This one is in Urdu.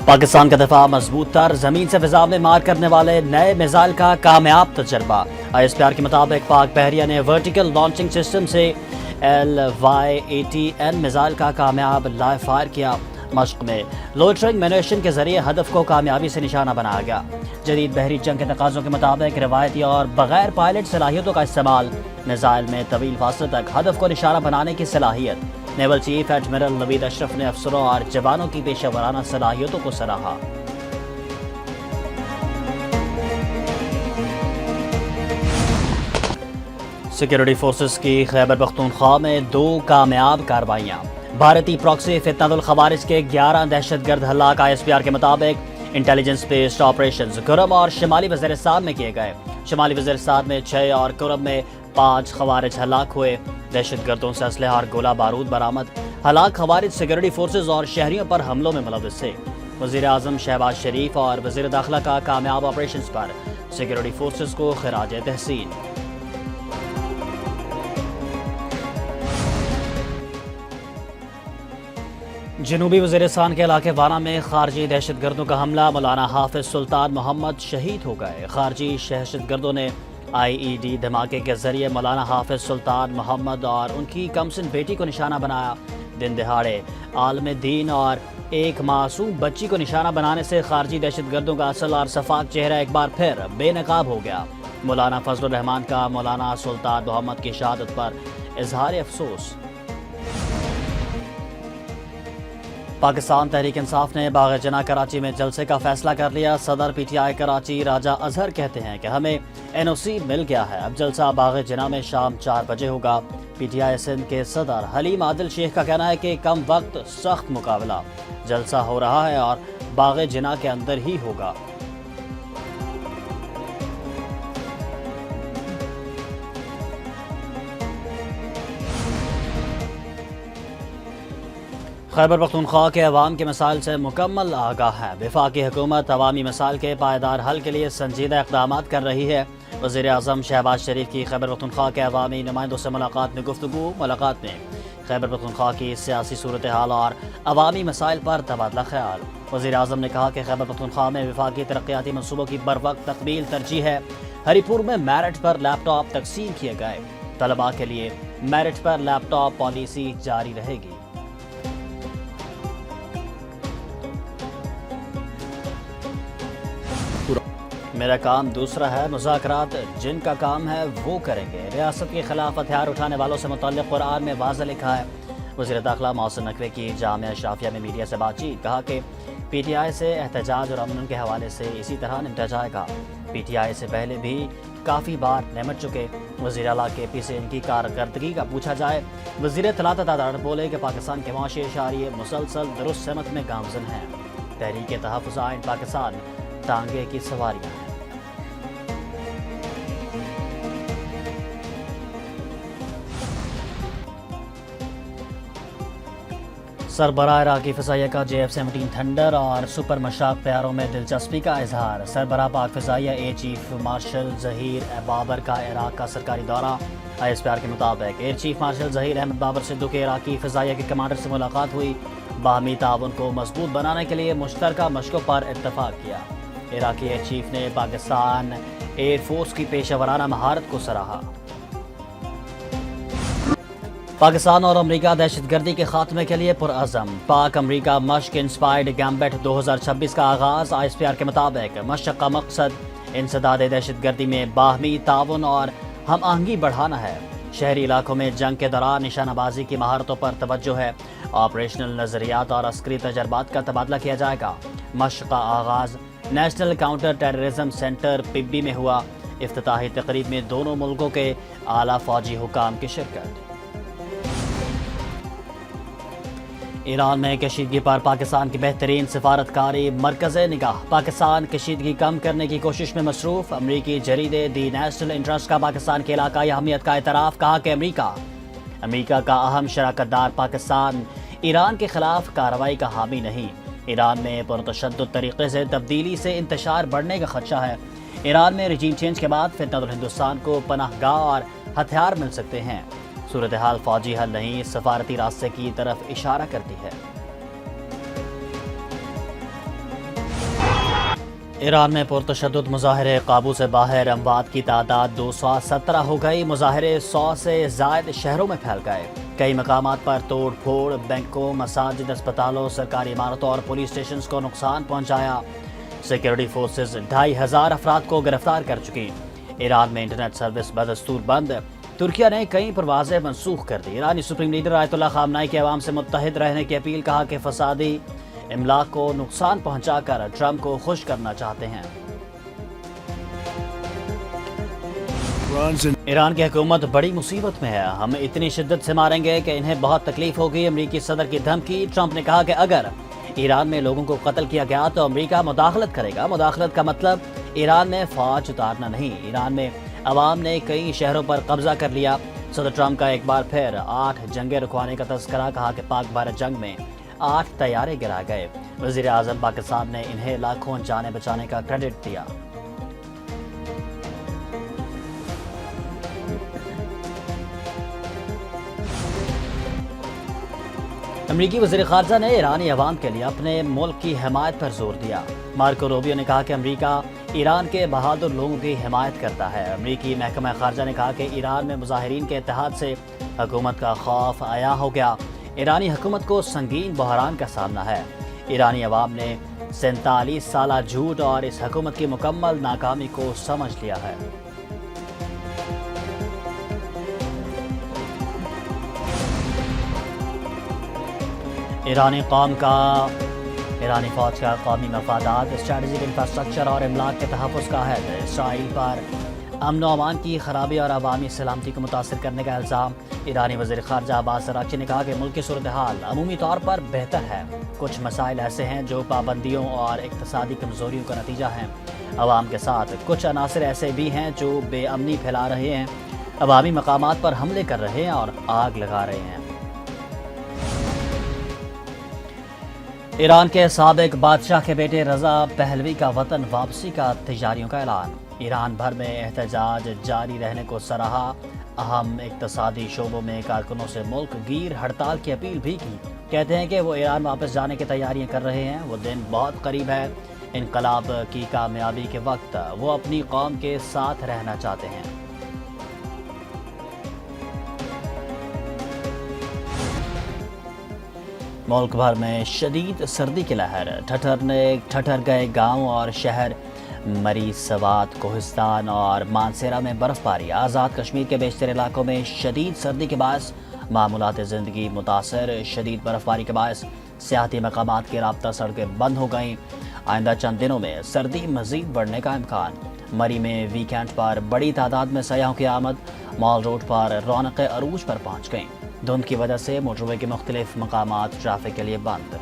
پاکستان کا دفاع مضبوط تر، زمین سے فضا میں مار کرنے والے نئے میزائل کا کامیاب تجربہ۔ ISPR کے مطابق پاک بحریہ نے ورٹیکل لانچنگ سسٹم سے LY-80N میزائل کا کامیاب لائیو فائر کیا۔ مشق میں لوٹرنگ مینویشن کے ذریعے ہدف کو کامیابی سے نشانہ بنایا گیا۔ جدید بحری جنگ کے تقاضوں کے مطابق روایتی اور بغیر پائلٹ صلاحیتوں کا استعمال، میزائل میں طویل فاصلے تک ہدف کو نشانہ بنانے کی صلاحیت۔ نیول چیف ایڈمرل نوید اشرف نے افسروں اور جوانوں کی پیشہ ورانہ صلاحیتوں کو سراہا۔ سیکورٹی فورسز کی خیبر پختونخوا میں 2 کامیاب کارروائیاں۔ بھارتی پراکسی فتنة الخوارج کے 11 دہشت گرد ہلاک۔ ISPR کے مطابق انٹیلیجنس بیسڈ آپریشنز کرم اور شمالی وزیرستان میں کیے گئے۔ شمالی وزیرستان میں 6 اور کرم میں 5 خوارج ہلاک ہوئے۔ دہشت گردوں سے اسلحہ اور گولہ بارود برآمد۔ ہلاک خوارج سیکورٹی فورسز اور شہریوں پر حملوں میں ملوث تھے۔ وزیر اعظم شہباز شریف اور وزیر داخلہ کا کامیاب آپریشنز پر سیکورٹی فورسز کو خراج تحسین۔ جنوبی وزیرستان کے علاقے وانا میں خارجی دہشت گردوں کا حملہ، مولانا حافظ سلطان محمد شہید ہو گئے۔ خارجی دہشت گردوں نے IED دھماکے کے ذریعے مولانا حافظ سلطان محمد اور ان کی کمسن بیٹی کو نشانہ بنایا۔ دن دہاڑے عالم دین اور ایک معصوم بچی کو نشانہ بنانے سے خارجی دہشت گردوں کا اصل اور شفاف چہرہ ایک بار پھر بے نقاب ہو گیا۔ مولانا فضل الرحمان کا مولانا سلطان محمد کی شہادت پر اظہار افسوس۔ پاکستان تحریک انصاف نے باغ جناح کراچی میں جلسے کا فیصلہ کر لیا۔ صدر PTI کراچی راجہ اظہر کہتے ہیں کہ ہمیں NOC مل گیا ہے، اب جلسہ باغ جناح میں شام 4 بجے ہوگا۔ PTI سندھ کے صدر حلیم عادل شیخ کا کہنا ہے کہ کم وقت سخت مقابلہ، جلسہ ہو رہا ہے اور باغ جناح کے اندر ہی ہوگا۔ خیبر پختونخوا کے عوام کے مسائل سے مکمل آگاہ ہے۔ وفاقی حکومت عوامی مسائل کے پائیدار حل کے لیے سنجیدہ اقدامات کر رہی ہے۔ وزیر اعظم شہباز شریف کی خیبر پختونخوا کے عوامی نمائندوں سے ملاقات میں گفتگو۔ ملاقات میں خیبر پختونخوا کی سیاسی صورتحال اور عوامی مسائل پر تبادلہ خیال۔ وزیر اعظم نے کہا کہ خیبر پختونخوا میں وفاقی ترقیاتی منصوبوں کی بروقت تکمیل ترجیح ہے۔ ہری پور میں میرٹ پر لیپ ٹاپ تقسیم کیے گئے۔ طلباء کے لیے میرٹ پر لیپ ٹاپ پالیسی جاری رہے گی۔ میرا کام دوسرا ہے، مذاکرات جن کا کام ہے وہ کریں گے۔ ریاست کے خلاف ہتھیار اٹھانے والوں سے متعلق قرآن میں واضح لکھا ہے۔ وزیر داخلہ محسن نقوی کی جامعہ اشرافیہ میں میڈیا سے بات چیت، کہا کہ PTI سے احتجاج اور امن کے حوالے سے اسی طرح نمٹا جائے گا۔ PTI سے پہلے بھی کافی بار نمٹ چکے۔ وزیر اعلیٰ KP سے ان کی کارکردگی کا پوچھا جائے، وزیر اطلاعات عطا بولے کہ پاکستان کے معاشی اشاریے مسلسل درست سمت میں گامزن ہیں۔ تحریک تحفظ آئین پاکستان ٹانگے کی سواریاں ہیں۔ سربراہ عراقی فضائیہ کا JF-17 تھنڈر اور سپر مشاق طیاروں میں دلچسپی کا اظہار۔ سربراہ پاک فضائیہ air chief marshal Zaheer Babar کا عراق کا سرکاری دورہ۔ ISPR کے مطابق air chief marshal Zaheer Ahmed Babar سے کے عراقی فضائیہ کے کمانڈر سے ملاقات ہوئی۔ باہمی تعاون کو مضبوط بنانے کے لیے مشترکہ مشقوں پر اتفاق کیا۔ عراقی ایئر چیف نے پاکستان ایئر فورس کی پیشہ ورانہ مہارت کو سراہا۔ پاکستان اور امریکہ دہشت گردی کے خاتمے کے لیے پرعزم۔ پاک امریکہ مشق انسپائرڈ گیمبٹ 2026 کا آغاز۔ ISPR کے مطابق مشق کا مقصد انسداد دہشت گردی میں باہمی تعاون اور ہم آہنگی بڑھانا ہے۔ شہری علاقوں میں جنگ کے دوران نشانہ بازی کی مہارتوں پر توجہ ہے۔ آپریشنل نظریات اور عسکری تجربات کا تبادلہ کیا جائے گا۔ مشق کا آغاز national counter terrorism centre Pabbi میں ہوا۔ افتتاحی تقریب میں دونوں ملکوں کے اعلیٰ فوجی حکام کی شرکت۔ ایران میں کشیدگی پر پاکستان کی بہترین سفارتکاری مرکز نگاہ۔ پاکستان کشیدگی کم کرنے کی کوشش میں مصروف۔ امریکی جریدے دی نیشنل انٹرسٹ کا پاکستان کی علاقائی اہمیت کا اعتراف، کہا کہ امریکہ کا اہم شراکت دار پاکستان ایران کے خلاف کارروائی کا حامی نہیں۔ ایران میں پرتشدد طریقے سے تبدیلی سے انتشار بڑھنے کا خدشہ ہے۔ ایران میں رجیم چینج کے بعد فتنہ الہندوستان کو پناہ گاہ اور ہتھیار مل سکتے ہیں۔ صورتحال فوجی حل نہیں، سفارتی راستے کی طرف اشارہ کرتی ہے۔ ایران میں پرتشدد مظاہرے قابو سے باہر، اموات کی تعداد 217 ہو گئی۔ مظاہرے 100 سے زائد شہروں میں پھیل گئے۔ کئی مقامات پر توڑ پھوڑ، بینکوں، مساجد، اسپتالوں، سرکاری عمارتوں اور پولیس اسٹیشنز کو نقصان پہنچایا۔ سیکورٹی فورسز 2500 افراد کو گرفتار کر چکی۔ ایران میں انٹرنیٹ سروس بدستور بند۔ ترکیہ نے کئی پروازیں منسوخ کر دی۔ ایرانی سپریم لیڈر آیت اللہ خامنائی کی عوام سے متحد رہنے کی اپیل، کہا کہ فسادی املاک کو نقصان پہنچا کر ٹرمپ کو خوش کرنا چاہتے ہیں۔ ایران کی حکومت بڑی مصیبت میں ہے، ہم اتنی شدت سے ماریں گے کہ انہیں بہت تکلیف ہوگی۔ امریکی صدر کی دھمکی۔ ٹرمپ نے کہا کہ اگر ایران میں لوگوں کو قتل کیا گیا تو امریکہ مداخلت کرے گا۔ مداخلت کا مطلب ایران میں فوج اتارنا نہیں۔ ایران میں عوام نے کئی شہروں پر قبضہ کر لیا۔ صدر ٹرمپ کا ایک بار پھر 8 جنگیں رکوانے کا تذکرہ، کہا کہ پاک بھارت جنگ میں 8 طیارے گرا گئے۔ وزیر اعظم پاکستان نے انہیں لاکھوں جانیں بچانے کا کریڈٹ دیا۔ امریکی وزیر خارجہ نے ایرانی عوام کے لیے اپنے ملک کی حمایت پر زور دیا۔ مارکو روبیو نے کہا کہ امریکہ ایران کے بہادر لوگوں کی حمایت کرتا ہے۔ امریکی محکمہ خارجہ نے کہا کہ ایران میں مظاہرین کے اتحاد سے حکومت کا خوف عیاں ہو گیا۔ ایرانی حکومت کو سنگین بحران کا سامنا ہے۔ ایرانی عوام نے 47 سالہ جھوٹ اور اس حکومت کی مکمل ناکامی کو سمجھ لیا ہے۔ ایرانی فوج کا قومی مفادات، اسٹریٹجک انفراسٹرکچر اور املاک کے تحفظ کا عہد۔ اسرائیل پر امن و امان کی خرابی اور عوامی سلامتی کو متاثر کرنے کا الزام۔ ایرانی وزیر خارجہ عباس اراغچی نے کہا کہ ملک کی صورتحال عمومی طور پر بہتر ہے۔ کچھ مسائل ایسے ہیں جو پابندیوں اور اقتصادی کمزوریوں کا نتیجہ ہیں۔ عوام کے ساتھ کچھ عناصر ایسے بھی ہیں جو بے امنی پھیلا رہے ہیں، عوامی مقامات پر حملے کر رہے ہیں اور آگ لگا رہے ہیں۔ ایران کے سابق بادشاہ کے بیٹے رضا پہلوی کا وطن واپسی کا تیاریوں کا اعلان۔ ایران بھر میں احتجاج جاری رہنے کو سراہا۔ اہم اقتصادی شعبوں میں کارکنوں سے ملک گیر ہڑتال کی اپیل بھی کی۔ کہتے ہیں کہ وہ ایران واپس جانے کی تیاریاں کر رہے ہیں۔ وہ دن بہت قریب ہے۔ انقلاب کی کامیابی کے وقت وہ اپنی قوم کے ساتھ رہنا چاہتے ہیں۔ ملک بھر میں شدید سردی کی لہر۔ ٹھٹر گئے گاؤں اور شہر۔ مری، سوات، کوہستان اور مانسیرا میں برف باری۔ آزاد کشمیر کے بیشتر علاقوں میں شدید سردی کے باعث معمولات زندگی متاثر۔ شدید برف باری کے باعث سیاحتی مقامات کی رابطہ سڑکیں بند ہو گئیں۔ آئندہ چند دنوں میں سردی مزید بڑھنے کا امکان۔ مری میں ویکینڈ پر بڑی تعداد میں سیاحوں کی آمد۔ مال روڈ پر رونقیں عروج پر پہنچ گئیں۔ دھند کی وجہ سے موٹر وے کے مختلف مقامات ٹریفک کے لیے بند۔